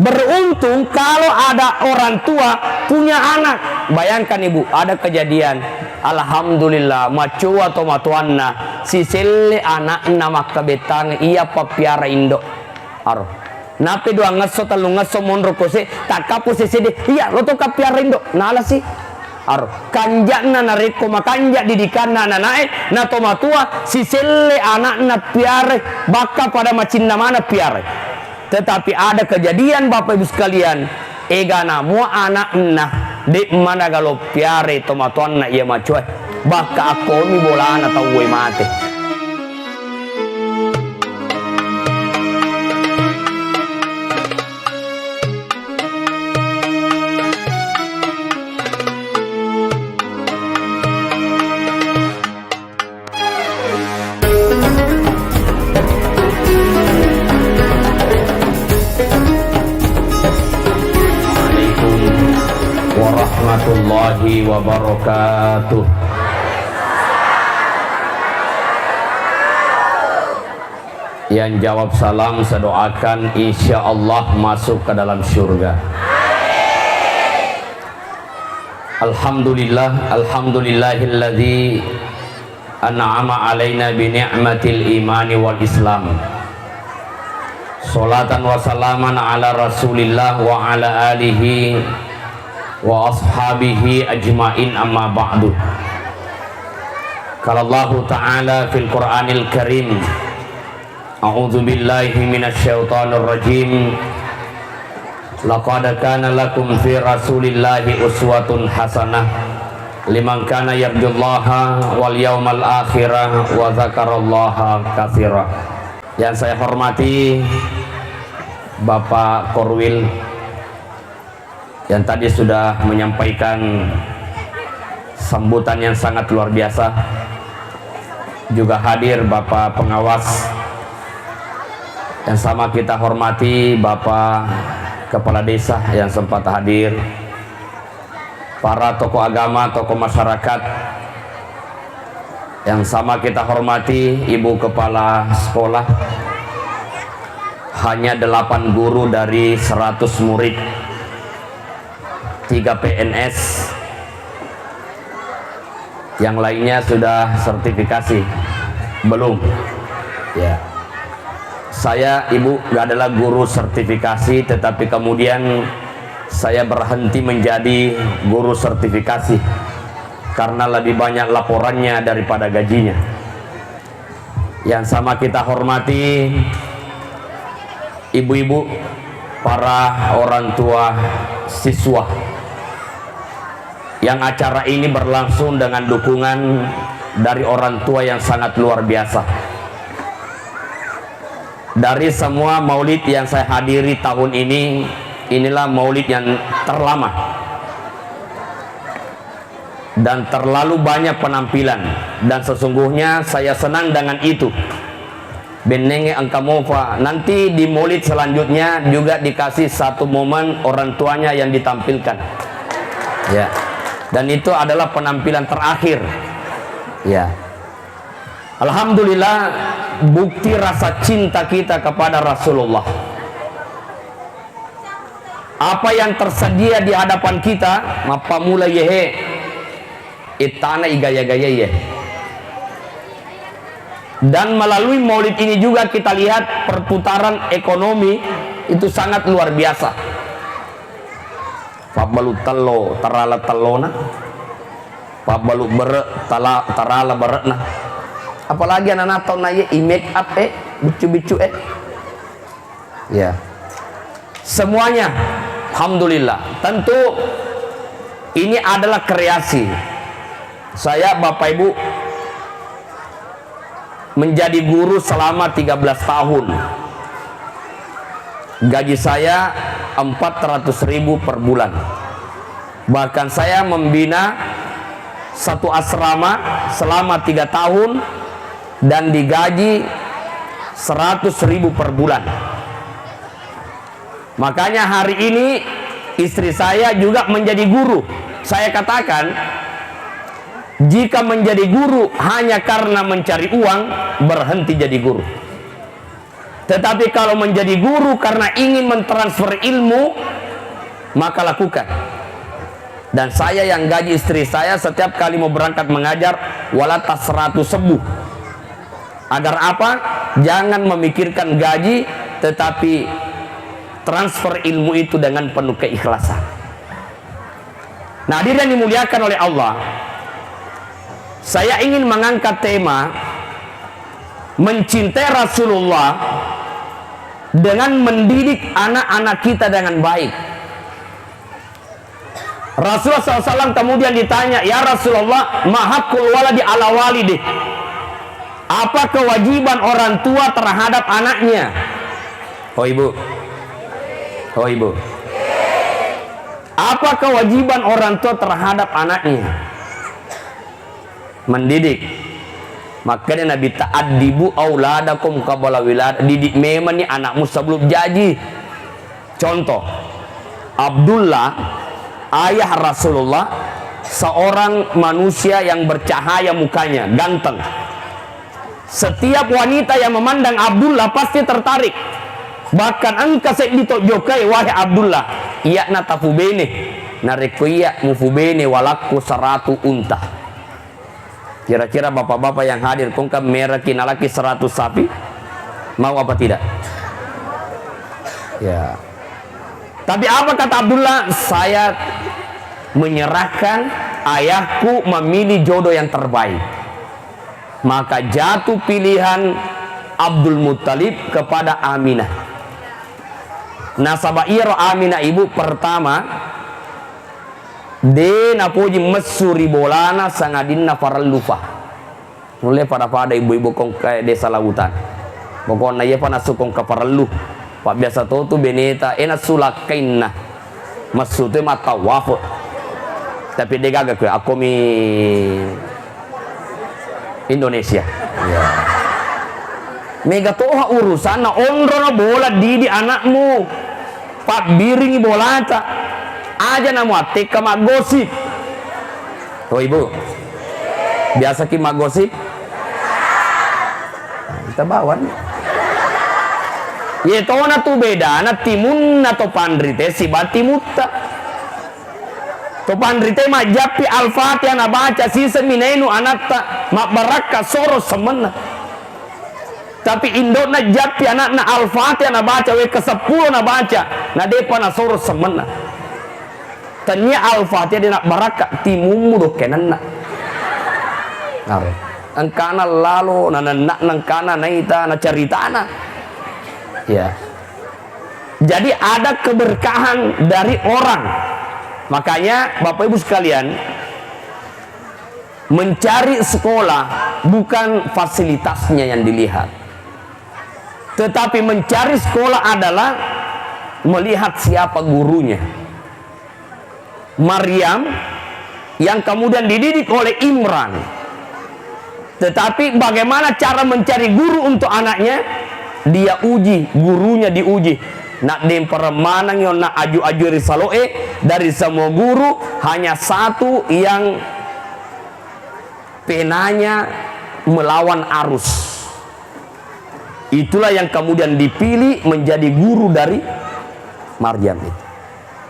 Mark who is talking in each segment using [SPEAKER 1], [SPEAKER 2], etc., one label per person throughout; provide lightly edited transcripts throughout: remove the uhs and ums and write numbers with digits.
[SPEAKER 1] Beruntung kalau ada orang tua punya anak. Bayangkan ibu, ada kejadian, alhamdulillah macu atau matuanna si sele anak nama kabetang iya papiara indo aro nape doang ngaso talu ngaso monro kose tak kapu sesede iya lo to kapiara indo nala sih aro kanjak na nareko makanja didikan na nae na tomatua si sele anak na piare baka pada macin mana piare. Tetapi ada kejadian Bapak Ibu sekalian, egana mua anak na di mana kalau piare tomatuan na iya macuai baka aku ni bola na tawai mate. Warahmatullahi wabarakatuh. Yang jawab salam saya doakan insya Allah masuk ke dalam surga. Alhamdulillah, alhamdulillahilladzi an'ama alaina bi ni'matil imani wal islam. Salatan wa salaman ala rasulillah wa ala alihi wa ashabihi ajmain amma ba'du. Qala Allah Ta'ala fil Qur'anil Karim, a'udzu billahi minasyaitonir rajim. Laqad kana lakum fi rasulillahi uswatun hasanah liman kana yarjullaha wal yawmal akhirah wa dzakarallaha katsira. Yang saya hormati Bapak Korwil yang tadi sudah menyampaikan sambutan yang sangat luar biasa. Juga hadir Bapak Pengawas yang sama kita hormati, Bapak Kepala Desa yang sempat hadir, para tokoh agama, tokoh masyarakat yang sama kita hormati, Ibu Kepala Sekolah. Hanya 8 guru dari 100 murid, 3 PNS, yang lainnya sudah sertifikasi belum ya. Saya ibu gak adalah guru sertifikasi, tetapi kemudian saya berhenti menjadi guru sertifikasi karena lebih banyak laporannya daripada gajinya. Yang sama kita hormati ibu-ibu, para orang tua siswa, yang acara ini berlangsung dengan dukungan dari orang tua yang sangat luar biasa. Dari semua maulid yang saya hadiri tahun ini, inilah maulid yang terlama dan terlalu banyak penampilan, dan sesungguhnya saya senang dengan itu. Benenge angkamofa nanti di maulid selanjutnya juga dikasih satu momen orang tuanya yang ditampilkan ya. Dan itu adalah penampilan terakhir ya. Alhamdulillah, bukti rasa cinta kita kepada Rasulullah. Apa yang tersedia di hadapan kita, mapa mula yehe itana igaya-gaya ye. Dan melalui maulid ini juga kita lihat perputaran ekonomi itu sangat luar biasa. Pabalu telo tarala telona, pabalu bere tarala beretna. Apalagi anak-anak tahun naya make up bicu-bicu ya. Semuanya alhamdulillah. Tentu ini adalah kreasi saya, Bapak Ibu, menjadi guru selama 13 tahun. Gaji saya 400.000 per bulan. Bahkan saya membina satu asrama selama 3 tahun dan digaji 100.000 per bulan. Makanya hari ini istri saya juga menjadi guru. Saya katakan, jika menjadi guru hanya karena mencari uang, berhenti jadi guru. Tetapi kalau menjadi guru karena ingin mentransfer ilmu, maka lakukan. Dan saya yang gaji istri saya setiap kali mau berangkat mengajar walatas 100 sebuh. Agar apa? Jangan memikirkan gaji, tetapi transfer ilmu itu dengan penuh keikhlasan. Nah, hadirin dimuliakan oleh Allah, saya ingin mengangkat tema mencintai Rasulullah dengan mendidik anak-anak kita dengan baik. Rasulullah SAW kemudian ditanya, ya Rasulullah, mahakul waladi ala walidih, apa kewajiban orang tua terhadap anaknya? Oh ibu, apa kewajiban orang tua terhadap anaknya? Mendidik. Makanya Nabi ta'addibu auladakum qabla wilad, didik memang nih anakmu sebelum jadi. Contoh, Abdullah, ayah Rasulullah, seorang manusia yang bercahaya mukanya, ganteng. Setiap wanita yang memandang Abdullah pasti tertarik. Bahkan engkau sedito jokai, wahai Abdullah, iya natafu bene nareku iya mufu bene walaku 100 unta. Kira-kira bapak-bapak yang hadir, kongka merah kinalaki 100 sapi, mau apa tidak? Ya. Tapi apa kata Abdullah? Saya menyerahkan ayahku memilih jodoh yang terbaik. Maka jatuh pilihan Abdul Muttalib kepada Aminah. Nasabah iro Aminah ibu pertama de napuji mesuri bolana sangadinna farallufa. Mulai pada ibu-ibu kong ke desa lautan. Pokoknya ya panasu kong ke farallu. Pak biasa tuh beneta enak sulakainna. Maksudnya mata wafu. Tapi dia gagak ke aku mi Indonesia. Ya. Mega toha urusan na ondro na bola didi anakmu. Pak biringi bola ta. Aja namu atik ke mak gosip. Oh ibu, biasa ki mak gosip. Kita bawa nih. Ye tona tu beda na timun na to pandrite si bati mutta. To pandrite ma japi al-Fatihah na baca sisa minenu anatta mak baraka soros semena. Tapi indok na japi anak na al-Fatihah na baca we ke-10 na baca na depa na soros semena. Tanya al-Fatihah dia nak barakat timumu do kenana. Angkana lalu nak nangkana naita na caritana. Ya. Jadi ada keberkahan dari orang. Makanya Bapak Ibu sekalian, mencari sekolah bukan fasilitasnya yang dilihat. Tetapi mencari sekolah adalah melihat siapa gurunya. Maryam yang kemudian dididik oleh Imran. Tetapi bagaimana cara mencari guru untuk anaknya? Dia uji, gurunya diuji. Nak dempermanang yon nak aju-aju risaloe dari semua guru hanya satu yang penanya melawan arus. Itulah yang kemudian dipilih menjadi guru dari Maryam itu.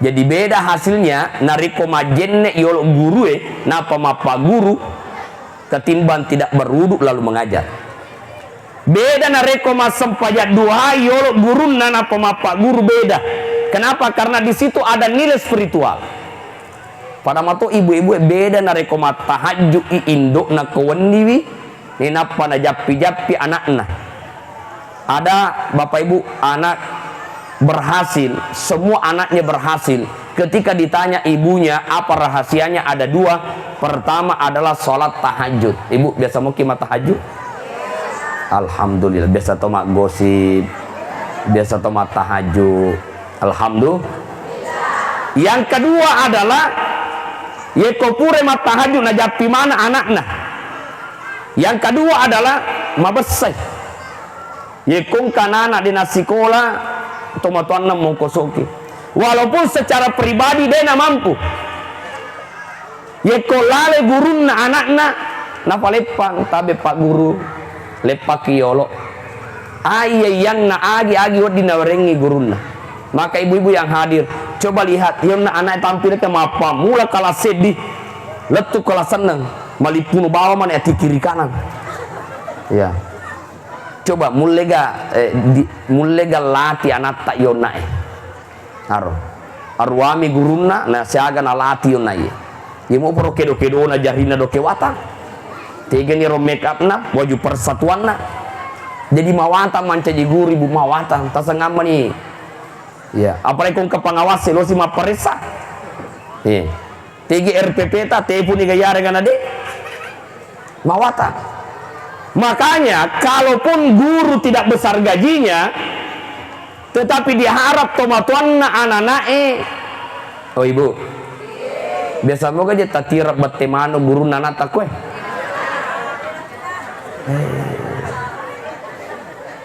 [SPEAKER 1] Jadi beda hasilnya nariko majenne yolo guru napa mapa guru ketimbang tidak berwuduk lalu mengajar. Beda nariko masempajat dua yolo guru napa mapa guru beda. Kenapa? Karena di situ ada nilai spiritual. Pada mato ibu-ibu beda nariko matahaju induk na kawendiwi ni napa na japi-japi anakna. Ada bapak ibu anak berhasil, semua anaknya berhasil. Ketika ditanya ibunya apa rahasianya, ada dua. Pertama adalah sholat tahajud. Ibu biasa mau kimat tahajud? Alhamdulillah. Biasa tomak gosip, biasa tomak tahajud. Alhamdulillah. Yang kedua adalah yekopure mat tahajud najapi mana anaknya. Yang kedua adalah mabesai. Yekung kanana di nasikola tomatuan mau kosoki. Walaupun secara pribadi dia na mampu. Yekolale guru na anakna napa lepang tabe pak guru lepak yolo. yang na agi wadi nawarengi guruna. Maka ibu-ibu yang hadir, coba lihat yang anak tampil ke mapa mula kala sedih, letuk kala seneng, malipunu bawa mana ati kiri kanan. Ya. Coba mulega lati anak tak yona arwami guruna na siaga na lati yona ye mo pro kedo na jarina do kewata tege ni ro make up na baju persatuan na jadi mawata manca di guru ibu mawata tasangama ni ya apalagi kung kapangawas lo si maparisa ye tege RPP ta tepu ni gayare ganade mawata. Makanya kalaupun guru tidak besar gajinya tetapi diharap tomatuanna anak-anak oh ibu biasa moga aja tatira batemano guru nanata kue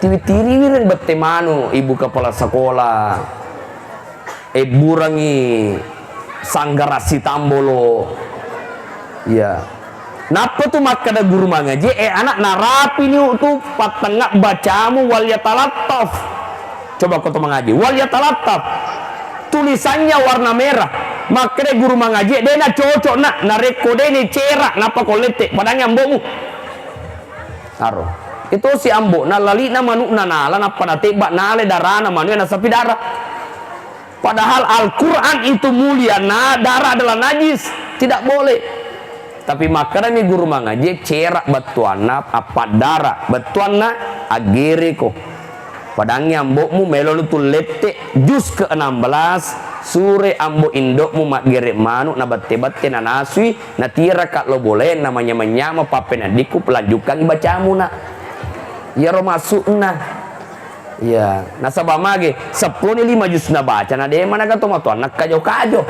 [SPEAKER 1] tiwi-tiwi batemano ibu kepala sekolah burangi sanggarasi tambolo ya napa tuh mak kada guru mangaji anak narapi ni tuh patengak bacamu wal yatalattaf. Coba kau tuh mengaji wal yatalattaf tulisannya warna merah maka guru mengaji dia na cocok nak nareko dia ni cerak napa kau letek padanya ambomu aro itu si ambo na lali na manuk na nala napa na tebak nale darah na manu na sapi darah padahal Al-Quran itu mulia na darah adalah najis tidak boleh tapi makanya guru mengaji cerak batuana apa darah batuana agere ko padangnya ambokmu melolu tu letek juz ke-16 sure ambo indokmu mak gerek manuk na batte-batte na naswi na tira kak lo boleh namanya menyama papen adikku pelanjukan bacamu na ya ro masuk na ya nasabah mage 10 ni 5 juz na baca na de mana ka to matuan nak kajo-kajo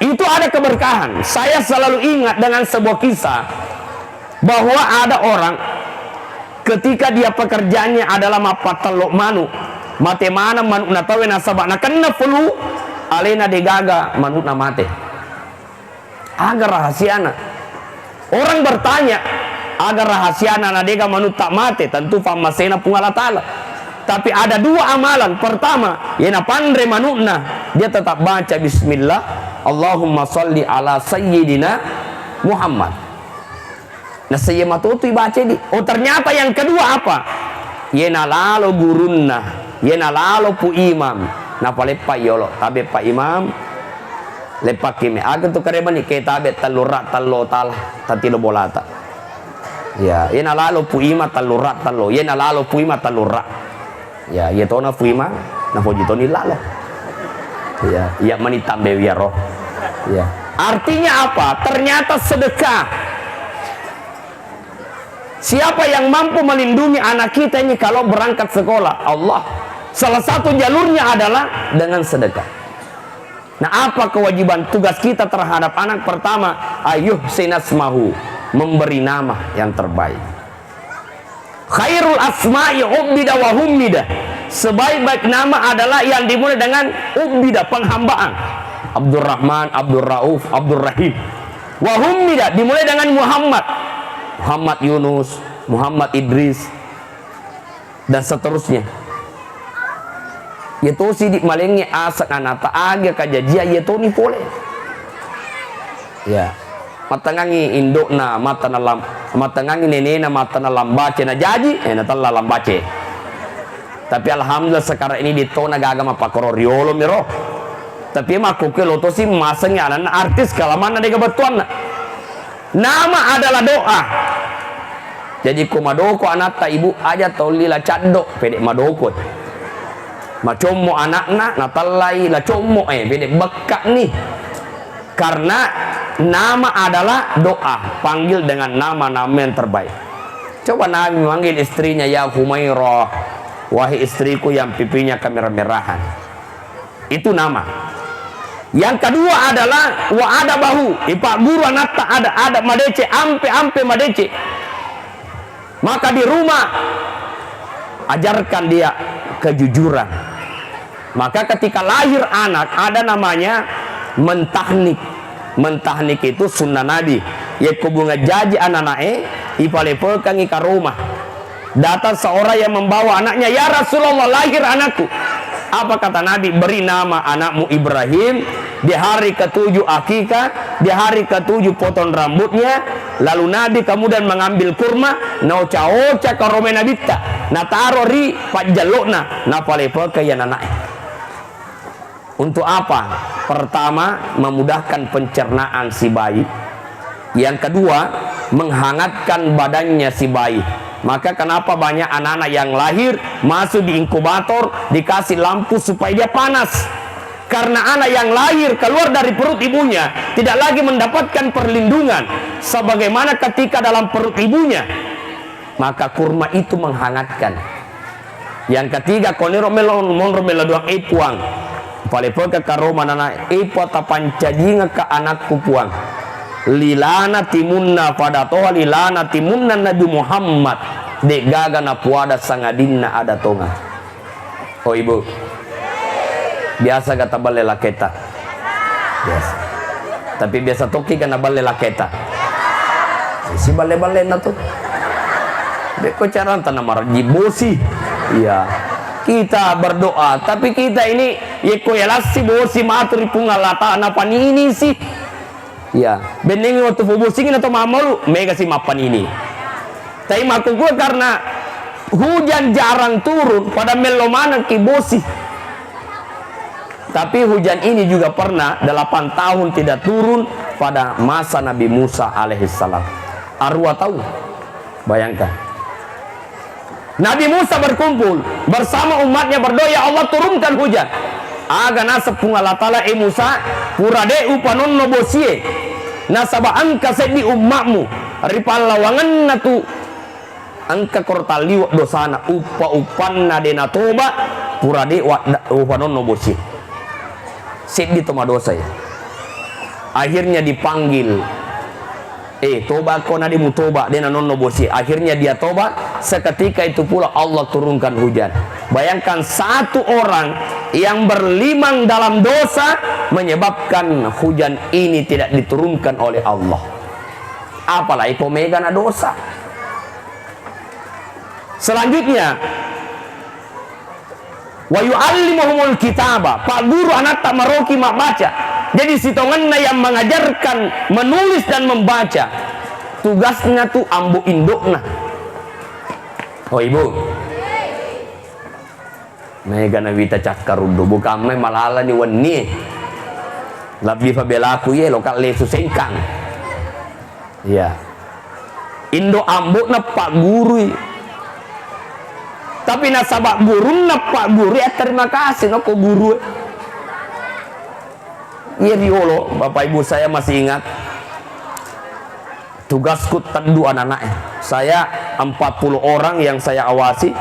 [SPEAKER 1] itu ada keberkahan. Saya selalu ingat dengan sebuah kisah bahwa ada orang ketika dia pekerjaannya adalah mapatelok manuk mate mana manuk na tawe nasabak na kena flu alena degaga manuk na mate agar rahasiana orang bertanya agar rahasiana na dega manuk tak mate tentu famasena pungala ta'ala tapi ada dua amalan pertama yana pandre manukna dia tetap baca bismillah Allahumma salli ala sayyidina Muhammad. Nah saya matutu baca di. Oh ternyata yang kedua apa? Yena lalo gurunna, yena lalo pu imam. Napa lepa yolo, tabe pak imam. Lepa kime. Aga tu kareba ni ke tabe talura talo tal tatilo bolata. Ya, yena lalo pu imam talura talo, yena lalo pu imam talura. Ya, yetona pu imam, na hojitoni lalo. Ya, ya manitambe wiaro. Ya. Artinya apa? Ternyata sedekah. Siapa yang mampu melindungi anak kita ini kalau berangkat sekolah? Allah. Salah satu jalurnya adalah dengan sedekah. Nah, apa kewajiban tugas kita terhadap anak? Pertama, ayuh sinasmahu, memberi nama yang terbaik. Khairul asma'i ubbida wa hummida. Sebaik-baik nama adalah yang dimulai dengan ubbida, penghambaan. Abdurrahman, Abdul Rauf, Abdul Rahim. Wa hummida dimulai dengan Muhammad. Muhammad Yunus, Muhammad Idris dan seterusnya. Yaitu si di malengnya asak anata aga kajajia yaitu ni pole. Ya. Matangangi indokna matana lam matangangi nenena matana lambace na jaji natalla lambace. Tapi alhamdulillah sekarang ini di tona gagama pakoro riolo miro. Tapi maku ke loto si masanya anak artis kalamana de kebetulan. Nama adalah doa. Jadi ko madoko anak ta ibu aja tolila caddo pedek madoko. Macomo anakna natallai la como pedek bekak nih. Karena nama adalah doa, panggil dengan nama-nama yang terbaik. Coba Nabi memanggil istrinya ya Humairah, wahai istriku yang pipinya kemerah-merahan. Itu nama. Yang kedua adalah wa ada bahu, ipak guru anak tak ada madece ampe madece. Maka di rumah ajarkan dia kejujuran. Maka ketika lahir anak ada namanya mentahnik. Mentahnik itu sunnah Nabi. Ya kubunga jaji anak-anak ipalepekan ika rumah. Datang seorang yang membawa anaknya, ya Rasulullah, lahir anakku. Apa kata Nabi? Beri nama anakmu Ibrahim. Di hari ke-7 akikah, di hari ke-7 potong rambutnya. Lalu Nabi kemudian mengambil kurma, na oca-oca ka romena bitta, na taro ri pajalokna, na palepa kayan anaknya. Untuk apa? Pertama, memudahkan pencernaan si bayi. Yang kedua, menghangatkan badannya si bayi. Maka kenapa banyak anak-anak yang lahir masuk di inkubator, dikasih lampu supaya dia panas? Karena anak yang lahir keluar dari perut ibunya tidak lagi mendapatkan perlindungan sebagaimana ketika dalam perut ibunya. Maka kurma itu menghangatkan. Yang ketiga, koniro melon monro meladuang puang. Palepoka karoma nana ipota pancajinga ke anakku puang. Lilana timunna pada toha lilana timunna Nabi Muhammad de gaga na puada sangadinna ada tonga. Oh ibu, biasa kata bale laketa biasa, tapi biasa toki kana bale laketa si bale-bale na tuh beko cara tanah marji bosi. Iya, kita berdoa tapi kita ini yeko yalasi bosi maturi pungalata apa ini sih. Ya, benengi waktu fubusingin atau mamalu mega si mapan ini. Tapi maku gue karena hujan jarang turun pada melomana kibosi. Tapi hujan ini juga pernah 8 tahun tidak turun pada masa Nabi Musa alaihissalam. Arwah tahu? Bayangkan. Nabi Musa berkumpul bersama umatnya berdoa, ya Allah turunkan hujan. Aga nasab pungalatala Musa purade upanon nobosie nasaba angka sedi umatmu ripal lawangan natu angka kortaliwa dosana upanna dena toba purade upanon nobosie sedi toma dosa ya. Akhirnya dipanggil toba kona di mutoba dena nonno bosi. Akhirnya dia toba. Seketika itu pula Allah turunkan hujan. Bayangkan satu orang yang berlimang dalam dosa menyebabkan hujan ini tidak diturunkan oleh Allah. Apalagi pemegana dosa. Selanjutnya, wa yu'allimuhumul kitaba. Pak guru anak tak maroki mak baca. Jadi si tonganna yang mengajarkan menulis dan membaca, tugasnya tuh ambu indukna. Oh ibu, mega nawita cakarudo bukan me malala ni wani. Labdi fa belaku ye lokal lesu sengkang. Ya, indo ambu na pak guru. Tapi nasabak guru na pak guru ya terima kasih no ko guru. Iya riolo, bapak ibu saya masih ingat tugasku teduh anak-anaknya. Saya 40 orang yang saya awasi.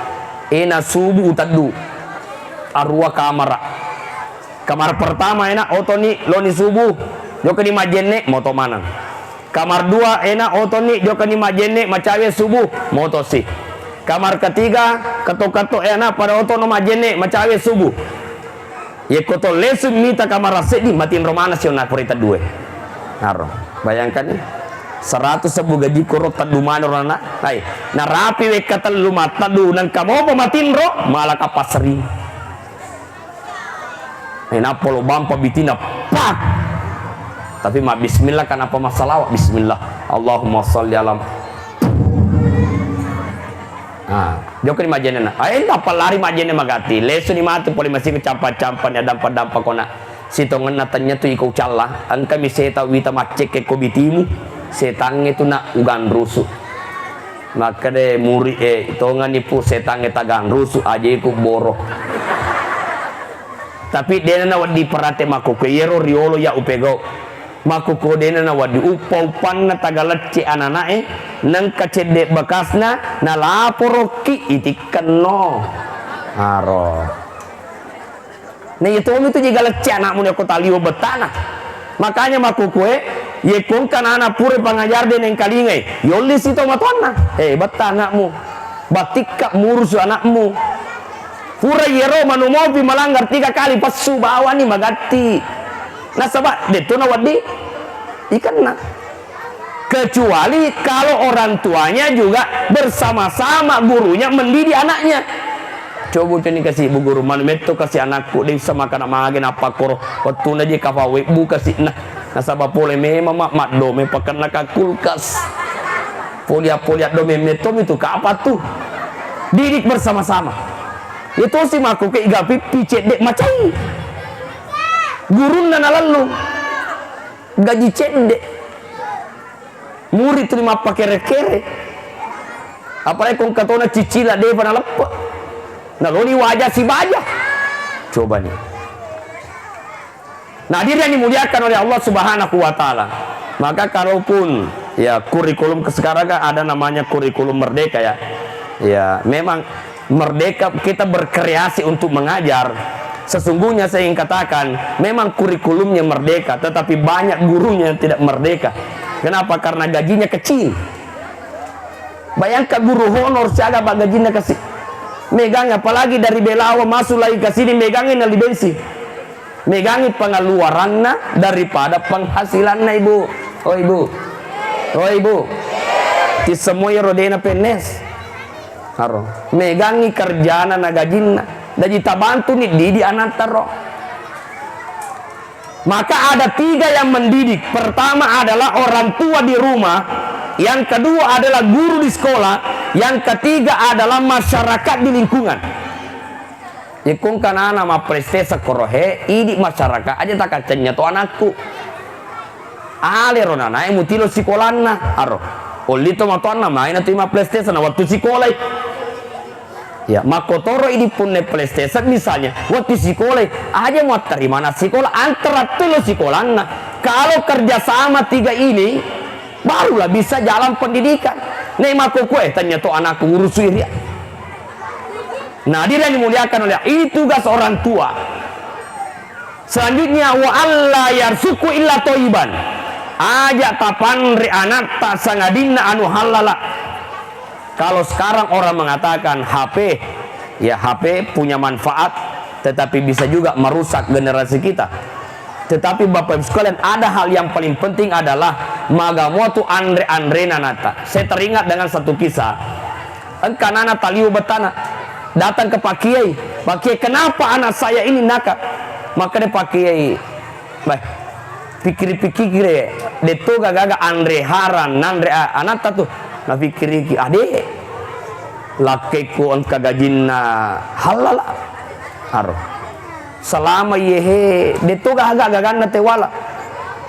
[SPEAKER 1] Ena subuh teduh arwah kamar pertama enak otoni loni subuh joka di majene moto manang. Kamar 2 enak otoni joka di majene macawe subuh moto si. Kamar ketiga ketok-ketok enak pada otono majene macawe subuh. Ya koto lesu mita kamar rasedi matiin romana siona purita dua. Naro, bayangkan nih 100 sebu gaji korot tadu mana rana. Hai, narapi we kata lumat tadu nang kamu pematin ro malah kapasri. Enak polo bampa bitina pak. Tapi mak bismillah kan apa masalah? Bismillah. Allahumma sholli ala. Joko ni majene na. Ay apa lari majene magati. Lesu ni mati poli masih kecampan-campan ya dampa-dampa kona. Sitongan natanya tu ikau calah. Angka mi seta wita macek ke kobitimu. Setang itu nak ugan rusuh. Maka de muri tongan ipu setang tagang rusuh aja iku boro. Tapi dena na wadi perate mako ke yero riolo ya upego. Mako ko dena na wadi upa-upan na tagalece ananae nang kacede bekasna na laporoki itikan no haro. Nah itu juga lece anakmu ya kota liu betana. Makanya mako kue ye kong kan anak pure pangajar den yang kalingai yolis itu matona betanakmu batik murus anakmu pura yero manumopi melanggar 3 kali pas subawa nih magati. Nah sabak deto na wadi ikan na kecuali kalau orang tuanya juga bersama-sama gurunya mendidik anaknya. Coba ini kasih ibu guru mana meto kasih anakku dia bisa makan magen apa koro waktu naji kafawe bu kasih nah nasabah pole memang mak dome pakai nak kulkas polia dome meto itu ke apa tuh didik bersama-sama itu sih maku ke iga pipi cedek macam guru nana lalu gaji cedek murid terima pakai kere apalagi kong katona cicila deh pada lepas nah ini wajah si baja coba nih. Nah dia yang dimuliakan oleh Allah Subhanahu wa Ta'ala. Maka kalaupun ya kurikulum sekarang kan ada namanya kurikulum merdeka ya. Ya memang merdeka kita berkreasi untuk mengajar. Sesungguhnya saya ingin katakan memang kurikulumnya merdeka, tetapi banyak gurunya yang tidak merdeka. Kenapa? Karena gajinya kecil. Bayangkan guru honor siaga gajinya kasih megang apalagi dari Belawa masuk lagi ke sini megangin di bensin megangi pengeluarannya daripada penghasilannya ibu. Oh ibu di semua rodena penes haro megangi kerjana na gajinna dan kita bantu nih di anak taro. Maka ada 3 yang mendidik. Pertama adalah orang tua di rumah, yang kedua adalah guru di sekolah, yang ketiga adalah masyarakat di lingkungan. Ikung kana nama prestesa korohe idi masyarakat aja tak kacanya to anakku. Ale rona nae mutilo sikolanna aro. Olito matuanna main tu ima prestesa na waktu sekolah. Ya, makotoro ini punya PlayStation misalnya, waktu sekolah aja mau terima na sekolah antara tuh sekolahnya. Kalau kerjasama 3 ini, barulah bisa jalan pendidikan. Nih mako kue tanya tuh anakku urus ya. Nah dia dimuliakan oleh ini tugas orang tua. Selanjutnya wa alla yarsuku illa toiban. Aja tapan ri anak tak sangadina anu halala. Kalau sekarang orang mengatakan HP, ya HP punya manfaat, tetapi bisa juga merusak generasi kita. Tetapi Bapak Ibu sekalian, ada hal yang paling penting adalah magamotu andre nanata. Saya teringat dengan satu kisah. Engkanana taliu betana datang ke Pak Kiai. Pak Kiai, kenapa anak saya ini nakal? Maka dia Pak Kiai, baik pikir-pikir deto gaga andre haran nandre anata tuh. Nah pikir ade lakeku on kagajinna halal aro selama yehe deto gaga tewala.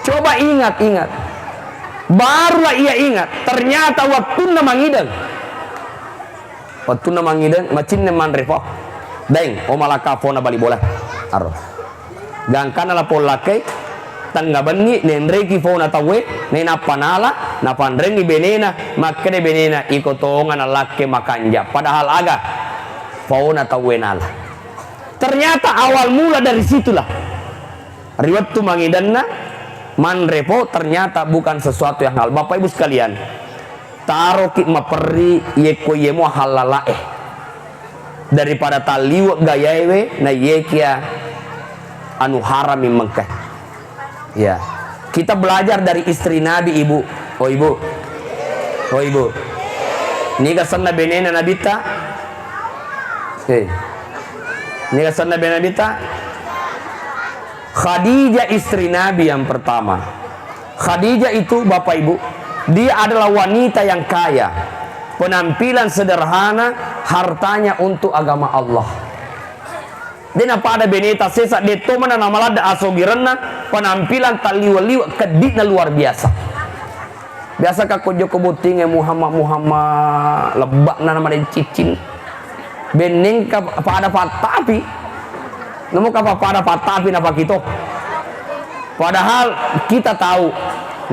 [SPEAKER 1] Coba ingat barulah ia ingat ternyata waktu mangideng macin neman repo deng o malaka fona bali bola aro gangkana la polake tangga bani nenreki fona tawe nena panala na pandrengi benena makene benena ikotongan alake makanja padahal aga fauna tawe nala. Ternyata awal mula dari situlah riwayat tu mangidanna manrepo ternyata bukan sesuatu yang hal. Bapak Ibu sekalian, taroki maperi yeko yemo halalae daripada taliwa gayawe na yekia anu harami mengkeh. Ya, kita belajar dari istri Nabi ibu. Oh ibu. Ini kesan Nabi Nena Nabita. Ini kesan Nabi Nabita. Khadijah istri Nabi yang pertama. Khadijah itu Bapak Ibu, dia adalah wanita yang kaya, penampilan sederhana, hartanya untuk agama Allah. Dan apa ada beneta sesa deto mana nama lada asogirenna penampilan taliwa-liwa kedina luar biasa. Biasa kako Joko Butinge Muhammad lebak nama den cicin. Bening ka pada patapi. Nemu ka pada patapi napa kita. Padahal kita tahu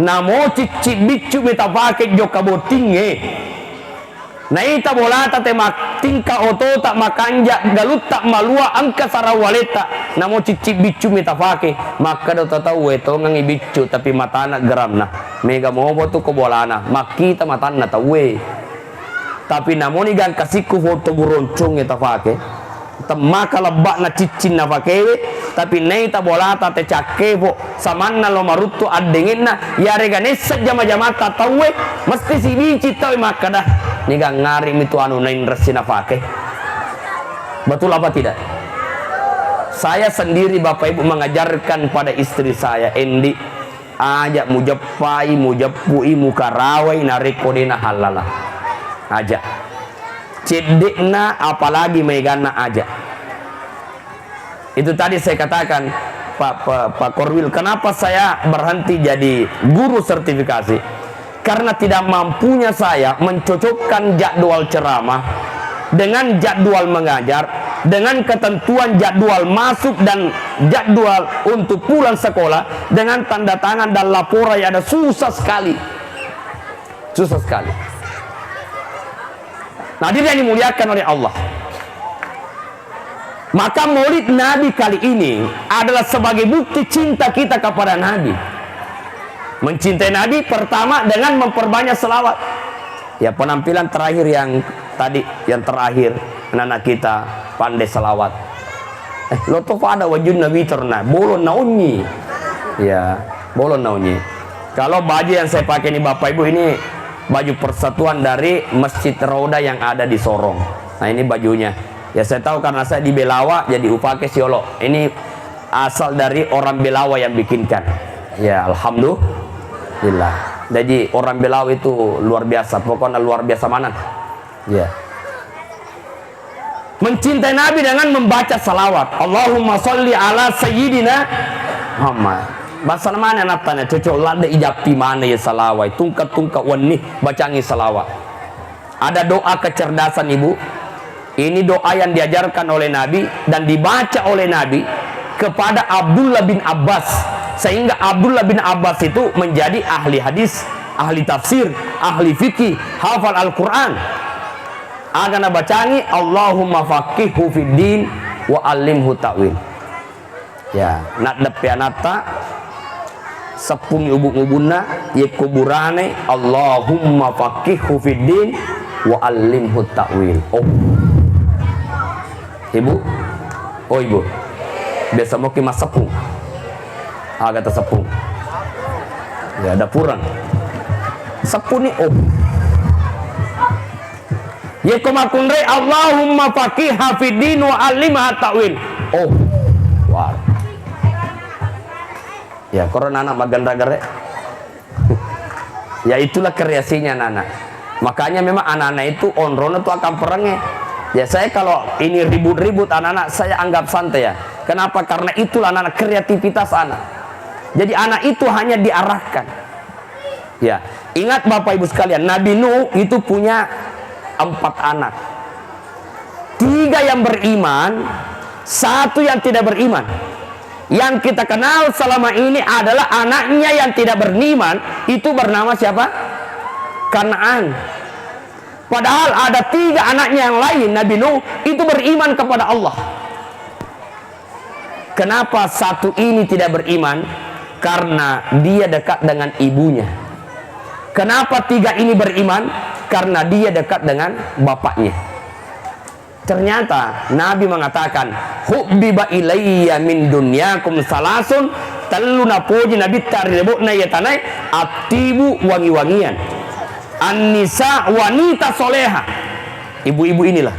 [SPEAKER 1] namo cici bicu beta pakai Joko Butinge. Nah ita bolata temak tingka oto tak makanja galut tak malua angka sarawaleta namo cici bicu mita pake maka do tahu eto ngangi bicu tapi matana geram nah mega mobo tu ko bolana makita matana tawe tapi namo ni gan kasiku foto buroncong eta pake temaka lebak na cicin na pakewe tapi nei ta bolata te cakevo samanna lo marutto addenginna yare ganessa jama-jama ta tawe mesti si bici tawe makada niga ngari mitu anu nain resina pake. Betul apa tidak? Saya sendiri Bapak Ibu mengajarkan pada istri saya, Endi ajak mujappai mujapui mukarawai narekodena halala ajak cedekna apalagi megana aja. Itu tadi saya katakan Pak Korwil, kenapa saya berhenti jadi guru sertifikasi? Karena tidak mampunya saya mencocokkan jadwal ceramah dengan jadwal mengajar, dengan ketentuan jadwal masuk dan jadwal untuk pulang sekolah, dengan tanda tangan dan laporan yang ada. Susah sekali, susah sekali. Nah, dia dimuliakan oleh Allah. Maka maulid Nabi kali ini adalah sebagai bukti cinta kita kepada Nabi. Mencintai Nabi pertama dengan memperbanyak selawat. Ya, penampilan terakhir yang tadi, yang terakhir, anak-anak kita pandai selawat. Lo tuh pada wajud Nabi terna, bolon naunyi. Ya, bolon naunyi. Kalau baju yang saya pakai ini Bapak Ibu, ini baju persatuan dari Masjid Roda yang ada di Sorong. Nah, ini bajunya. Ya, saya tahu karena saya di Belawa jadi upake siolo. Ini asal dari orang Belawa yang bikinkan. Ya, alhamdulillah. Jadi orang Belawa itu luar biasa, pokoknya luar biasa mana. Ya. Mencintai Nabi dengan membaca salawat. Allahumma sholli ala sayyidina Muhammad. Bahasa mana natanya cocok lada ijapi mana ya salawat. Tungkat-tungkat wani bacangi salawat. Ada doa kecerdasan Ibu. Ini doa yang diajarkan oleh Nabi dan dibaca oleh Nabi kepada Abdullah bin Abbas, sehingga Abdullah bin Abbas itu menjadi ahli hadis, ahli tafsir, ahli fikih, hafal Al-Quran. Agana bacangi Allahumma faqihhu fid din wa alimhu ta'wil. Ya, nak depianata sepung ubuk-ubunna ye kuburane Allahumma faqihhu fid din wa alimhu ta'wil. Oh, Ibu, oh Ibu, biasa mau kimas sepung, agak tersepung. Ya, ada purang. Sepung ni oh. Ye komakunre Allahumma faqihha fid din wa alimha ta'wil. Oh, wow. Ya, korona anak maganda gare. Ya, itulah kreasinya anak. Makanya memang anak-anak itu onrona tuh akan perangnya. Ya, saya kalau ini ribut-ribut anak-anak saya anggap santai ya. Kenapa? Karena itulah anak-anak kreativitas anak. Jadi anak itu hanya diarahkan. Ya, ingat Bapak Ibu sekalian, Nabi Nuh itu punya 4 anak. 3 yang beriman, 1 yang tidak beriman. Yang kita kenal selama ini adalah anaknya yang tidak beriman, itu bernama siapa? Kanaan. Padahal ada 3 anaknya yang lain, Nabi Nuh itu beriman kepada Allah. Kenapa 1 ini tidak beriman? Karena dia dekat dengan ibunya. Kenapa 3 ini beriman? Karena dia dekat dengan bapaknya. Ternyata Nabi mengatakan, hubbiba ilayya min dunyakum salasun, taluna poji Nabi tariribukna yatanai atibu wangi-wangian. An-nisa, wanita soleha. Ibu-ibu inilah.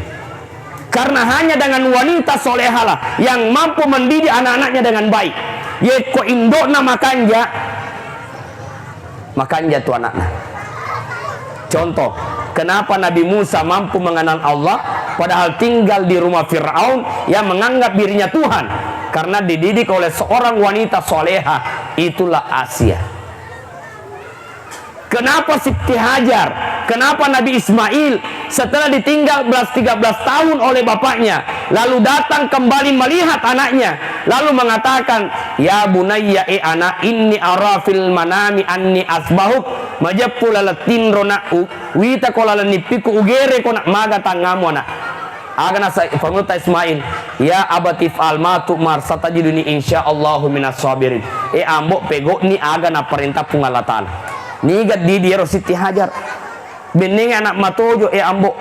[SPEAKER 1] Karena hanya dengan wanita soleha lah yang mampu mendidik anak-anaknya dengan baik. Yeko indokna makanja tuh anaknya. Contoh, kenapa Nabi Musa mampu mengenal Allah padahal tinggal di rumah Fir'aun yang menganggap dirinya Tuhan? Karena dididik oleh seorang wanita soleha, itulah Asia. Kenapa Siti Hajar? Kenapa Nabi Ismail setelah ditinggal 13 tahun oleh bapaknya, lalu datang kembali melihat anaknya, lalu mengatakan, ya bunayya anak inni ara fil manami anni asbahuk majapula latin rona wita kolala nipiku ugere kona maga tangamu anak. Agana penguta Ismail, ya abatif almatu mar satajiduni insyaallahu minas sabirin. Ambok pego ni agana perintah pungalatan. Nigat di dia Siti Hajar bening anak matojo ambok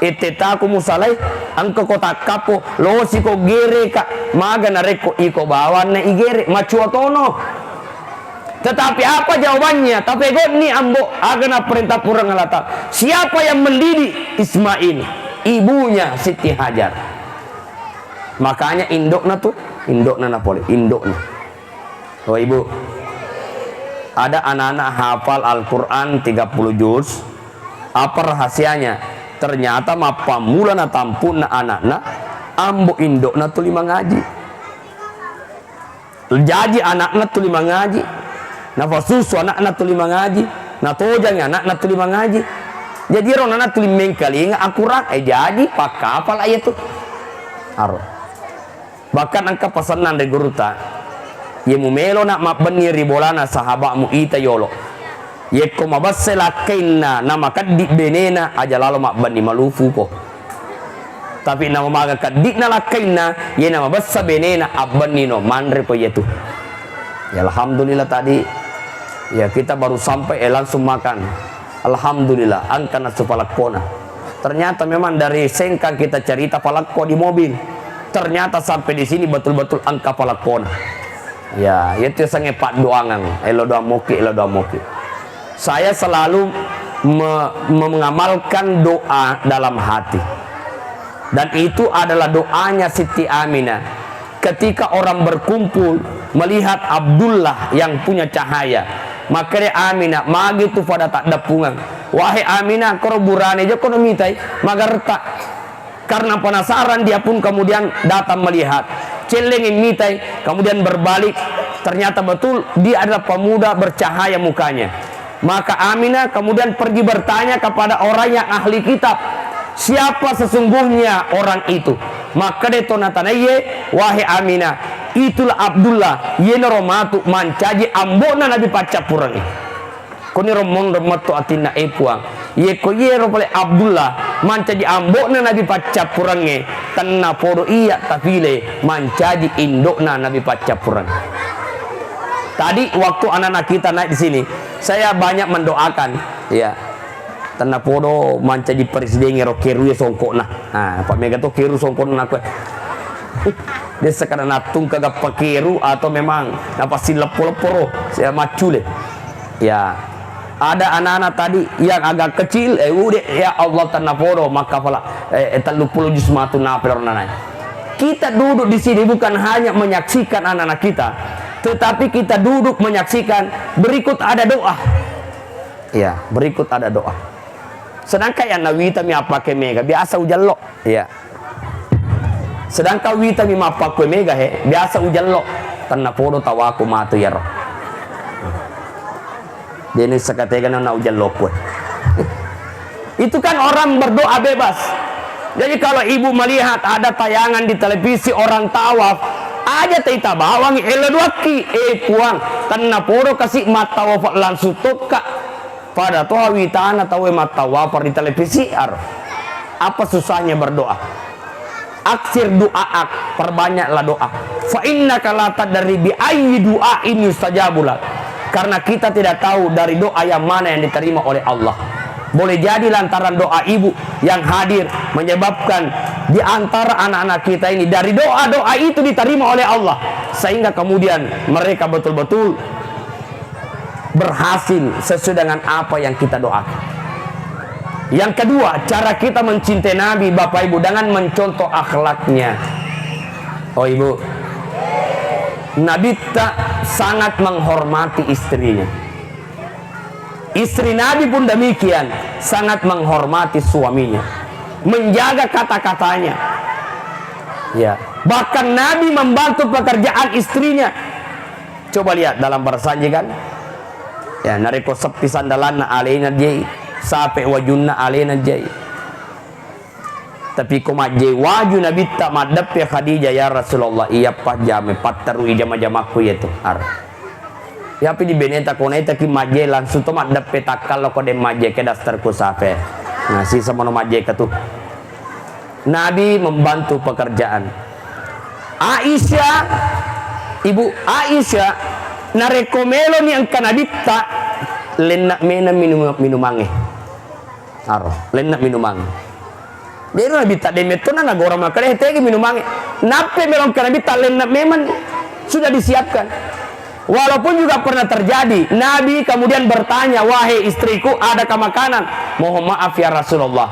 [SPEAKER 1] etetaku musalai angka kota kapo lo si ko gere ka maga na reko iko bawan na igere macuotono. Tetapi apa jawabannya? Tapi ni ambo agana perintah purang alata. Siapa yang mendidik Ismail? Ibunya Siti Hajar. Makanya indokna tuh, indokna napoli, indokna. Oh ibu, ada anak-anak hafal Al-Quran 30 juz. Apa rahasianya? Ternyata mapa mulana tampuna anak-anak ambo indokna tu 5 ngaji. Jadi anak-anak tu 5 ngaji. Nafasusu anak-anak tu 5 ngaji. Natojang anak-anak tu 5 ngaji. Jadi orang anak tu 5 kali ingat akurat. Jadi pakal apa ayat tu. Bahkan angka pesanan dari guru ta. Ye mumelo nak mabani ribolana sahabatmu ita yolo. Yeko mabasela kaina nama kaddi benena aja lalu mabani malufu ko. Tapi nama maga kaddi na lakaina ye nama bassa benena abani no manre po yetu. Ya alhamdulillah tadi ya kita baru sampai langsung makan. Alhamdulillah angka nasu palakona. Ternyata memang dari sengkang kita cerita palakko di mobil. Ternyata sampai di sini betul-betul angka palakona. Ya itu sange pak doangan. Elo doa moki, elo doa moki. Saya selalu mengamalkan doa dalam hati. Dan itu adalah doanya Siti Aminah. Ketika orang berkumpul melihat Abdullah yang punya cahaya, maka dia Aminah magi tu pada tak dapungan. Wahai Aminah, kau burane aja kau mitai magarta. Karena penasaran dia pun kemudian datang melihat. Celengin mitai, kemudian berbalik. Ternyata betul dia adalah pemuda bercahaya mukanya. Maka Aminah kemudian pergi bertanya kepada orang yang ahli kitab, siapa sesungguhnya orang itu? Maka dia tonatanaye, wahai Aminah, itulah Abdullah yena romatu mancaji ambona nabi pacapurang. Koni romong romato atina epuang. Ye ko ye ropale Abdullah mancaji ambona nabi pacapurange tanna podo iya tafile mancaji indokna nabi pacapurang. Tadi waktu anak-anak kita naik di sini, saya banyak mendoakan, ya. Tanah podo manca di presiden ngero keru ya songkok nah. Nah, Pak Mega tuh keru songkok nah aku. Dia sekarang natung kagak pakeru atau memang apa sih lepo-leporo saya macule. Ya. Ada anak-anak tadi yang agak kecil, udah ya Allah tanah podo maka pala 30 juz matu napel orang Kita duduk di sini bukan hanya menyaksikan anak-anak kita, tetapi kita duduk menyaksikan berikut ada doa. Ya, berikut ada doa. Sedangkan yang nawita mi apa ke mega biasa ujallo. Ya. Sedangkan wita mi apa ke mega biasa ujallo. Tanna podo tawaku matu ya roh. Dene sakatega na ujallo ko. Itu kan orang berdoa bebas. Jadi kalau ibu melihat ada tayangan di televisi orang tawaf, aja taita bawang eleduaki kuang tanna poro kasih mata wafat langsung toka pada toa witana tahu mata wafat di televisi apa susahnya berdoa? Aksir doa, perbanyaklah doa. Fa innaka la tadri bi ayyi du'ain yustajabulak. Karena kita tidak tahu dari doa yang mana yang diterima oleh Allah. Boleh jadi lantaran doa ibu yang hadir menyebabkan di antara anak-anak kita ini dari doa-doa itu diterima oleh Allah, sehingga kemudian mereka betul-betul berhasil sesuai dengan apa yang kita doakan. Yang kedua, cara kita mencintai Nabi Bapak Ibu dengan mencontoh akhlaknya. Oh Ibu, Nabi tak sangat menghormati istrinya. Istri Nabi pun demikian, sangat menghormati suaminya, menjaga kata-katanya. Ya, bahkan Nabi membantu pekerjaan istrinya. Coba lihat dalam bersanji kan, ya nareko sepi sandalan alena jai, sampai wajunna alena jai. Tapi komajai waju Nabi tak madap ya Khadijah ya Rasulullah iya pajame pataru ijama-jamaku yaitu ya pi di beneta koneta ki maje langsung to madap petakal lo kode maje ke dastarku sape. Nah si sama no maje ke tuh. Nabi membantu pekerjaan. Aisyah, ibu Aisyah narekomelo ni ang kanabita lenak mena minumange. Aro, lenak minumange. Dia nabi tak demetona na gora makare tegi minumangi. Nape melong kana nabi talen memang sudah disiapkan. Walaupun juga pernah terjadi, Nabi kemudian bertanya, wahai istriku, adakah makanan? Mohon maaf ya Rasulullah,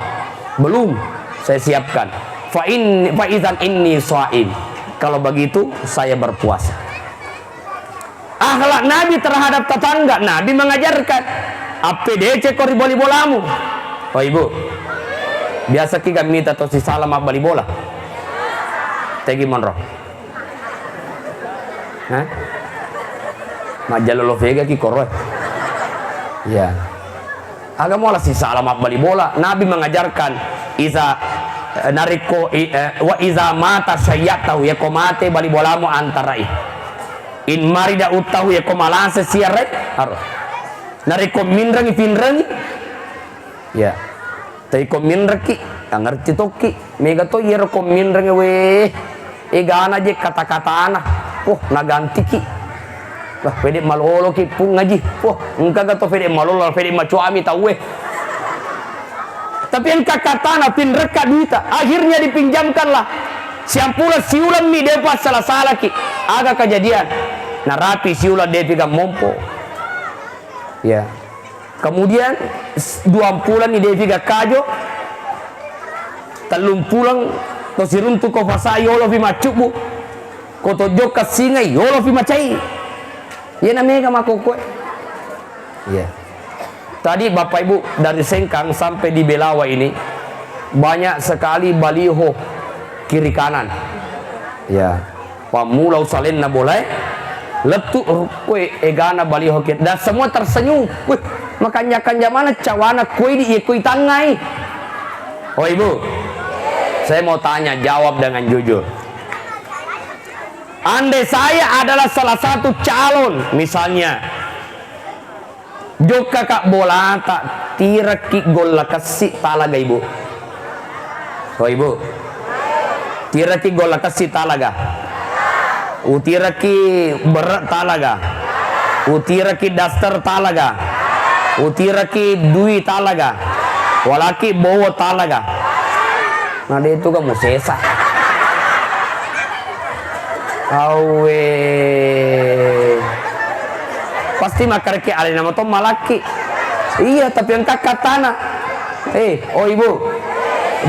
[SPEAKER 1] belum saya siapkan. Fa idzan inni shaim. Kalau begitu saya berpuasa. Akhlak Nabi terhadap tetangga, Nabi mengajarkan. APDC kori boli bolamu. Oh ibu, biasa kita minta tosi salam bali bola. Tegi monro. Hah? Majalolo vega ki koroi. Ya. Agak mola si salam bali bola. Nabi mengajarkan iza nariko wa iza mata sayyatahu yakomate bali bolamu antarai. In marida utahu yakomalase siaret aro. Nariko minrangi pinrangi. Ya. Tai ko minraki ngerti toki. Mega to yero ko minrangi we. Egana je kata-kata anak. Oh naganti ki. Wah, pede malolo ki pung ngaji. Wah, engka gato pede malolo, pede macuami tahu Tapi engka katana pinreka duita, akhirnya dipinjamkanlah. Siampula siulan mi depa salah-salah ki. Aga kejadian. Narapi siulan dia tiga mompo. Ya. Kemudian 2 bulan ni dia tiga kajo. Talum pulang to siruntu ko fasa yolo fi macubu. Ko to joka singai yolo fi macai. Ya namanya makokwe. Ya. Tadi Bapak Ibu dari Sengkang sampai di Belawa ini banyak sekali baliho kiri kanan. Ya. Pamulau salen na boleh. Letuk kue egana baliho kiri. Dan semua tersenyum. Wih, makanya mana cawana kue di kue tangai. Oh Ibu, saya mau tanya, jawab dengan jujur. Andai saya adalah salah satu calon, misalnya Joka kak bola tak tiraki gol kasih talaga Ibu. Oh Ibu, tiraki gol kasih talaga. Utiraki berat talaga. Utiraki daster talaga. Utiraki duit talaga. Walaki bawa talaga. Nah dia itu kamu sesa. Awe pasti makar ke alina moto malaki. Iya tapi yang kakak tanah. Oh Ibu,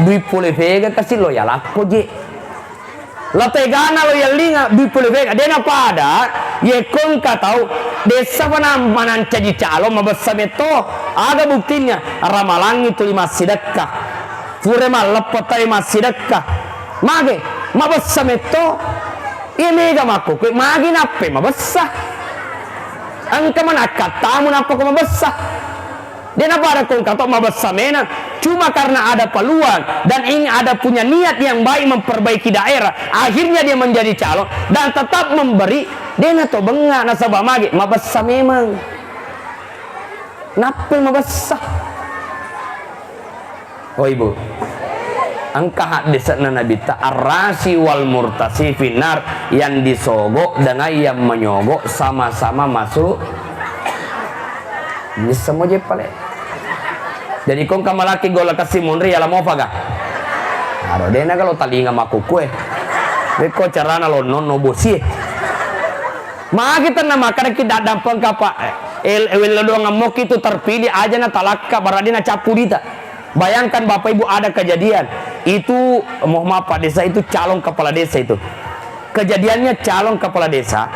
[SPEAKER 1] duit pule vega kasih lo ya lako je. Lo tegana lo ya linga duit pule vega. Dia apa ada? Ye kong tahu desa mana manan caji calo mabasa beto. Ada buktinya. Ramalangi tu lima sedekah. Furema lepotai masidekah. Mage mabasa beto. Ini gak maku, magi nape mabesah. Angka mana katamu napa kau mabesah? Dia napa ada kau kata mabesah mena? Cuma karena ada peluang dan ingin ada punya niat yang baik memperbaiki daerah. Akhirnya dia menjadi calon dan tetap memberi. Dia nato benga nasabah magi mabesah memang. Napa mabesah? Oh Ibu. Angka hadis Nabi ta'arrasi wal murtasi finar, yang disogok dengan yang menyogok sama-sama masuk. Ini semua je pale. Jadi kong kamalaki gola kasih munri ala mau faga. Aro dena kalau talinga maku kue. Beko carana lo nono bosi. Ma kita nama kada kita dampang kapa. El doang ngamok itu terpilih aja na talaka baradina capudita. Bayangkan Bapak Ibu ada kejadian itu, mohon maaf Pak Desa itu calon kepala desa itu. Kejadiannya calon kepala desa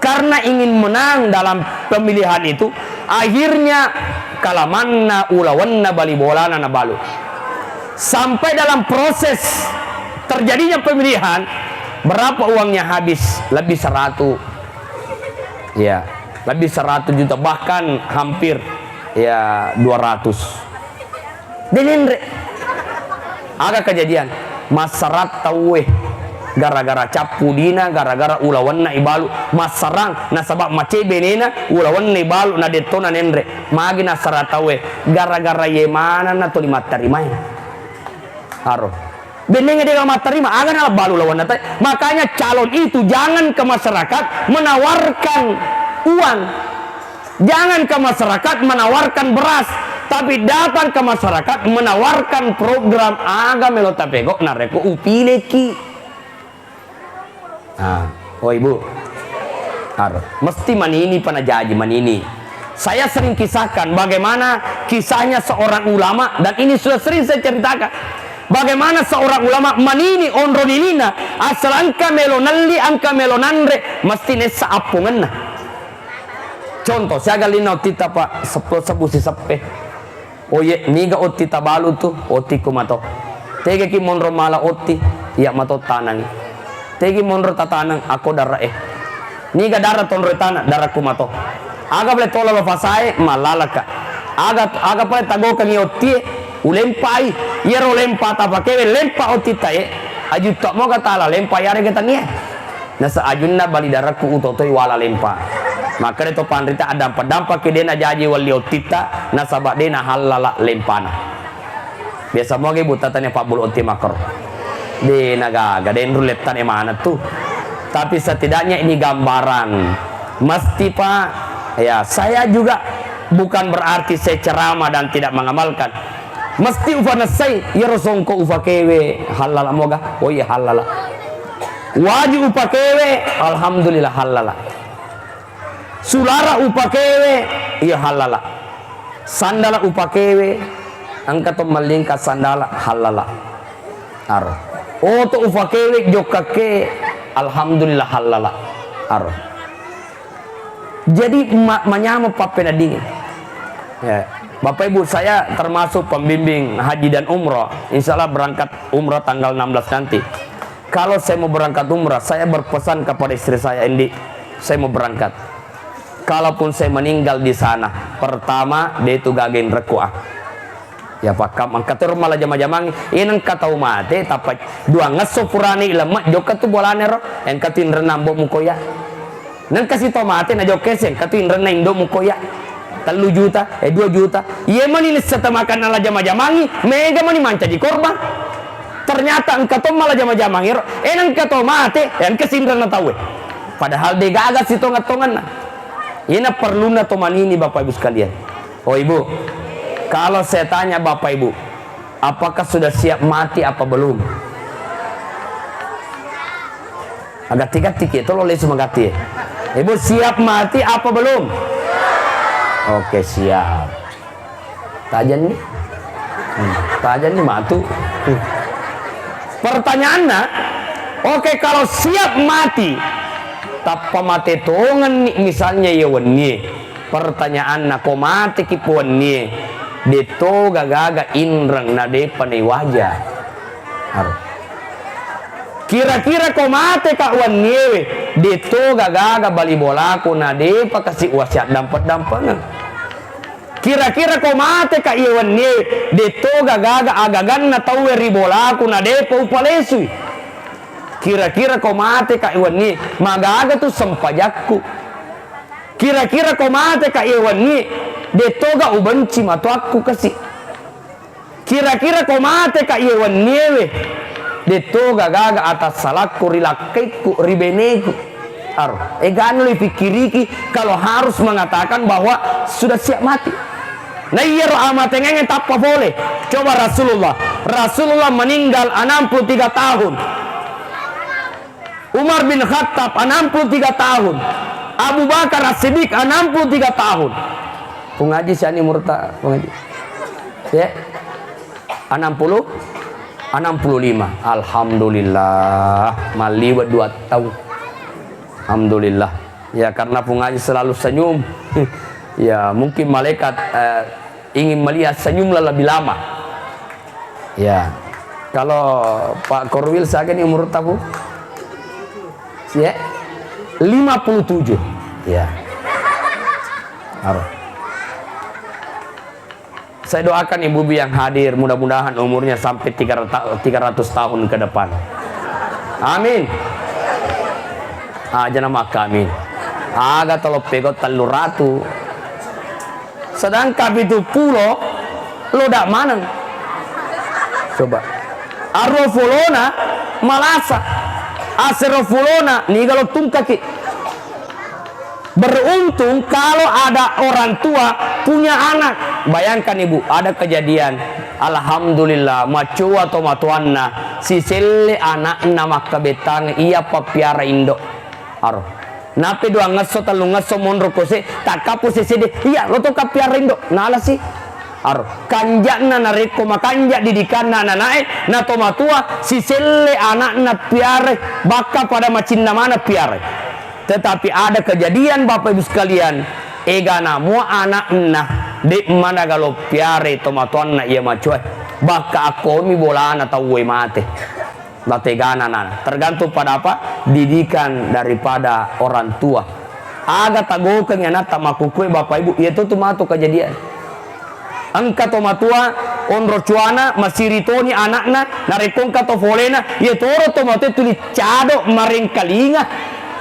[SPEAKER 1] karena ingin menang dalam pemilihan itu, akhirnya kalamanna ulawanna bali bolana na balu. Sampai dalam proses terjadinya pemilihan, berapa uangnya habis? Lebih 100. Ya, lebih 100 juta bahkan hampir ya 200. Denendre ada kejadian masarat tawe gara-gara capudina gara-gara ulawan na ibalu masarang nasabab mace benena ulawan na ibalu na detona nendre magi nasarat tawe gara-gara yemana na to limatarima haro benenga dia matarima aga na balu lawan na makanya calon itu jangan ke masyarakat menawarkan uang, jangan ke masyarakat menawarkan beras. tapi datang ke masyarakat menawarkan program aga melo tapego nareko upileki. Oh ibu, mesti manini panajaji manini. Saya sering kisahkan bagaimana kisahnya seorang ulama, dan ini sudah sering saya ceritakan. Bagaimana seorang ulama manini onronilina asal angka melonalli angka melonandre mesti nesa apungan. Contoh saya galina otita pak sebusi sepe. Oye niga otita balu tu oti kumato. Tege ki monro mala oti ya mato tanang. Tegi monro tatanang aku darah niga darah tonro tanah darah kumato. Aga boleh tolong fasai malalaka. Aga boleh tago kami oti ulempai yero lempa tapa kewe lempa otita aju tak mau kata lempa yare kita nih. Nasa ajunna bali darahku utotoi wala lempa. Maka itu panrita ada dampak ke dena jaji wali otita nasabak dena halala lempana. Biasa mau ke butatanya Pak Bulu oti makor. Dena gaga den ruletan mana tuh. Tapi setidaknya ini gambaran. Mesti Pak, ya saya juga bukan berarti saya ceramah dan tidak mengamalkan. Mesti ufana saya ya rosongko ufakewe halala moga. Oh iya halala. Wajib upakewe alhamdulillah halala. Sulara upakewe iya halala. Sandala upakewe angkat malingka sandala halala. Aro. Oto upakewe jokake alhamdulillah halala. Aro. Jadi menyama papena dingin. Ya. Bapak Ibu, saya termasuk pembimbing haji dan umroh. Insya Allah berangkat umroh tanggal 16 nanti. Kalau saya mau berangkat umroh, saya berpesan kepada istri saya, Indi, saya mau berangkat. Kalaupun saya meninggal di sana, pertama dia itu gagain rekuah. Ya Pak Kam, angkat rumah lah jama-jamang, inang kata umate, tapi dua ngesopurani lemak, joka tu bolane roh, yang katin renam bo mukoya. Nang kasih tomate na jokesen, katin renam indo mukoya. 3 juta, 2 juta. Iya mani seta makan ala jama-jamangi, mega mani manca di korban. Ternyata angkat malah jama-jamangi, enang kata mate, yang kesindran na tahu. Padahal dia gagas si tongat-tongan. Ini perlu na toman ini Bapak Ibu sekalian. Oh Ibu, kalau saya tanya Bapak Ibu, apakah sudah siap mati apa belum? Agak tiga-tiga itu lo lesu mengati. Ibu siap mati apa belum? Oke siap. Tajan nih, tajan nih matu. Pertanyaannya, oke kalau siap mati, tapi mati tongan nih misalnya ya wani. Pertanyaan nak mati kipuan nih, deto gaga inrang nade panai wajah. Kira-kira kau mati kak wani, deto gaga bali bolaku nade pakasi wasiat dampat-dampangan. Kira-kira kau mati kak iwan ni deto gaga agagan na tahu ribolaku na depo upalesu. Kira-kira kau mati kak iwan ni magaga tu sempajakku. Kira-kira kau mati kak iwan ni deto ga ubenci matu aku kasih. Kira-kira kau mati kak iwan ni deto gaga atas salahku rilakaiku ribeneku. Egan lu pikiriki kalau harus mengatakan bahwa sudah siap mati. Nah iya amatengeng tak apa boleh. Coba Rasulullah meninggal 63 tahun. Umar bin Khattab 63 tahun. Abu Bakar As-Siddiq 63 tahun. Pengaji siani murta pengaji. Ya. 60 65. Alhamdulillah maliwat 2 tahun. Alhamdulillah. Ya karena pengaji selalu senyum. Ya mungkin malaikat ingin melihat senyumlah lebih lama. Ya kalau Pak Korwil saya ini umur tahu ya 57. Ya. Saya doakan ibu-ibu yang hadir mudah-mudahan umurnya sampai 300 tahun ke depan. Amin. Aja nama kami. Aga tolo pegot 300. Sedangkan itu pulau lo dak maneng. Coba. Arrofolona malasa. Aserrofolona ni kalau tungkaki. Beruntung kalau ada orang tua punya anak. Bayangkan ibu, ada kejadian. Alhamdulillah, macua atau matuanna si sele anak nama kabetang iya papiara indo. Aro. Nape doang ngaso talu ngaso monro kose tak kapu sesede. Iya, lo to kapiara indo. Nala sih. Aro. Kanjakna nareko makanja didikan na nae na to matua si sele anak na piare baka pada macinna mana piare. Tetapi ada kejadian Bapak Ibu sekalian, egana mua anak nah di mana kalau piare tomatuan na iya macuai baka akomi bola atau we mate bategana nana tergantung pada apa didikan daripada orang tua. Aga tagokan yang nata makukue Bapak Ibu itu tuh matu kejadian angka tomatua onro cuana masiritoni anakna narekongka to folena ya toro tomate tuli cado maring kalinga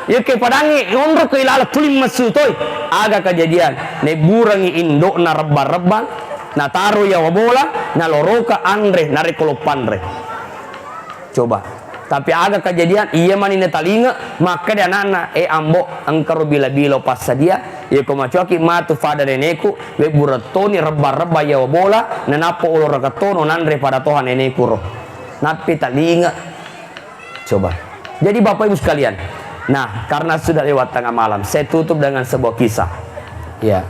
[SPEAKER 1] ya ke padangi onro ke ilala tulim masutoi. Aga kejadian ne burangi indok na rebban na taruh ya wabola na loroka andre na rekolopandre. Coba tapi aga kejadian iya mani ne talinga maka dia anak ambo angkaro bila-bila pas dia ya komacuaki matu fada neneku we buratoni rebba ya wabola na napo olora katono nandre pada Tuhan neneku roh napi talinga. Coba jadi Bapak Ibu sekalian, nah karena sudah lewat tengah malam saya tutup dengan sebuah kisah ya.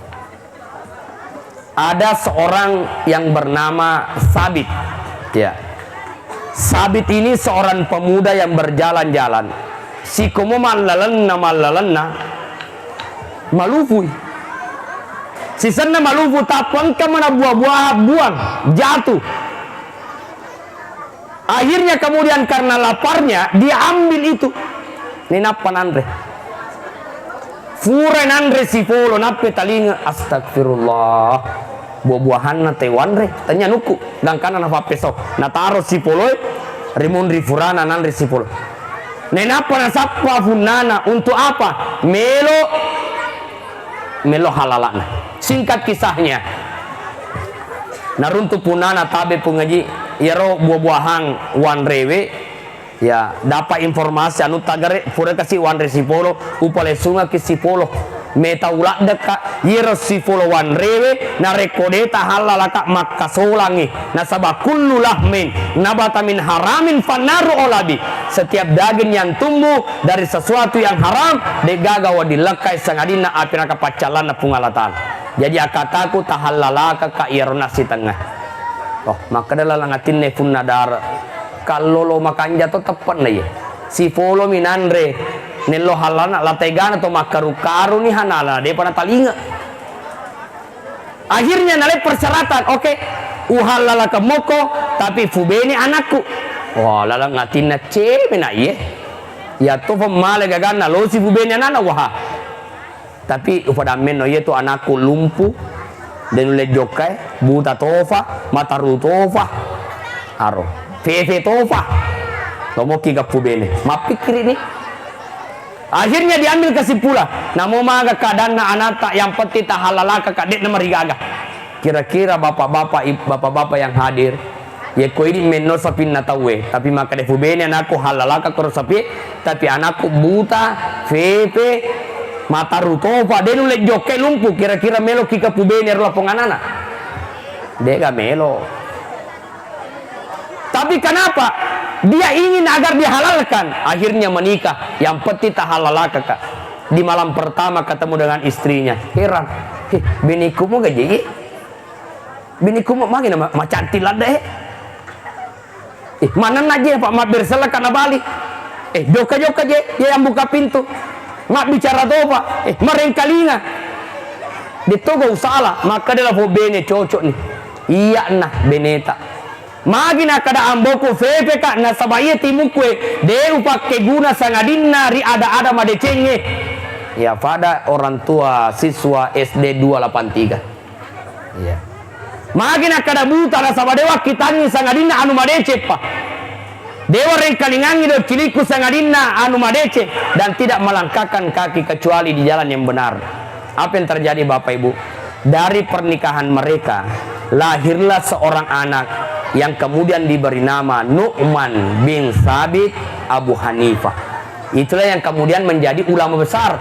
[SPEAKER 1] Ada seorang yang bernama Sabit ya. Sabit ini seorang pemuda yang berjalan-jalan si komo malalenna malufui si sana malufu tapuan kemana buah-buah buang jatuh. Akhirnya kemudian karena laparnya dia ambil itu ninapa nandre fure nandre si polo nape talinga astagfirullah buah-buahan na tewanre tanya nuku dan kanan apa pesok na taro si polo rimundri furana nandre si polo nenapa na sappa funana untuk apa melo halalana. Singkat kisahnya naruntu punana tabe pengaji yaro buah-buahan wanrewe ya dapat informasi anu tagare pura kasih wanre sipolo upale sunga ke sipolo meta ulak deka yero sipolo wanrewe na rekodeta halalaka makasolangi na sabakullu lahmin nabata min haramin fanaru olabi. Setiap daging yang tumbuh dari sesuatu yang haram degaga wadilakai sangadina api naka pacalana pungalatan. Jadi akataku tahalalaka ka irona si tengah. Oh maka adalah langatin ne pun nadar kalau lo makan jatuh tepat nih si polo minandre nello halana lategana to makaru-karu nih hanala dia pada talinga. Akhirnya nale persyaratan oke uhalala ke moko tapi fubeni anakku wah lala ngatin na cemena iya ya to pemale gagana lo si fubeni anak wah tapi upada meno iya to anakku lumpuh dan ule jokai buta tofa mataru tofa aro fefe tofa tomoki gapu bene mapikir ini. Akhirnya diambil kesimpulan namo maga kadana anata yang peti tahalalaka kadek na marigaga. Kira-kira bapak-bapak yang hadir ya ko ini menno sapin na tawe tapi maka defu bene anakku halalaka koro sapi tapi anakku buta fefe mata rutofa denu le joke lumpuh kira-kira melo kika pubene rola ponganana dega melo. Tapi kenapa dia ingin agar dihalalkan akhirnya menikah yang peti tak halalaka kak di malam pertama ketemu dengan istrinya heran biniku mau gaji biniku mau magi nama cantik lah deh mana aja pak mak bersalah karena balik joka je dia yang buka pintu mak bicara doa merengkalinga ditogo salah maka dia lah bene cocok nih iya nah beneta magina kada amboko fefe kak na sabaya timukwe de upake guna sangadinna ri ada madecenge ya pada orang tua siswa SD 283 ya magina kada buta na sabadewa kitangi sangadinna anu madece pa dewa rengkalingangi do ciliku sangadinna anu madece dan tidak melangkahkan kaki kecuali di jalan yang benar. Apa yang terjadi Bapak Ibu? Dari pernikahan mereka lahirlah seorang anak yang kemudian diberi nama Nu'man bin Sabit Abu Hanifah. Itulah yang kemudian menjadi ulama besar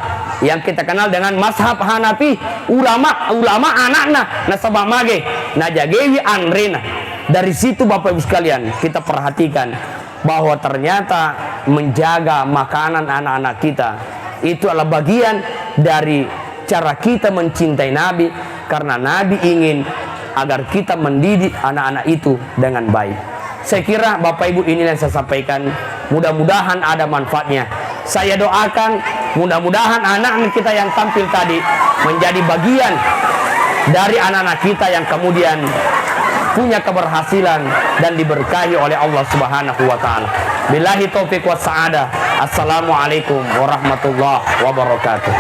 [SPEAKER 1] yang kita kenal dengan mazhab Hanafi, ulama anakna nasabah mage najagewi anrena. Dari situ Bapak Ibu sekalian, kita perhatikan bahwa ternyata menjaga makanan anak-anak kita itu adalah bagian dari cara kita mencintai Nabi, karena Nabi ingin agar kita mendidik anak-anak itu dengan baik. Saya kira Bapak Ibu inilah yang saya sampaikan, mudah-mudahan ada manfaatnya. Saya doakan mudah-mudahan anak-anak kita yang tampil tadi menjadi bagian dari anak-anak kita yang kemudian punya keberhasilan dan diberkahi oleh Allah Subhanahu wa taala. Billahi taufiq was sa'adah. Assalamualaikum warahmatullahi wabarakatuh.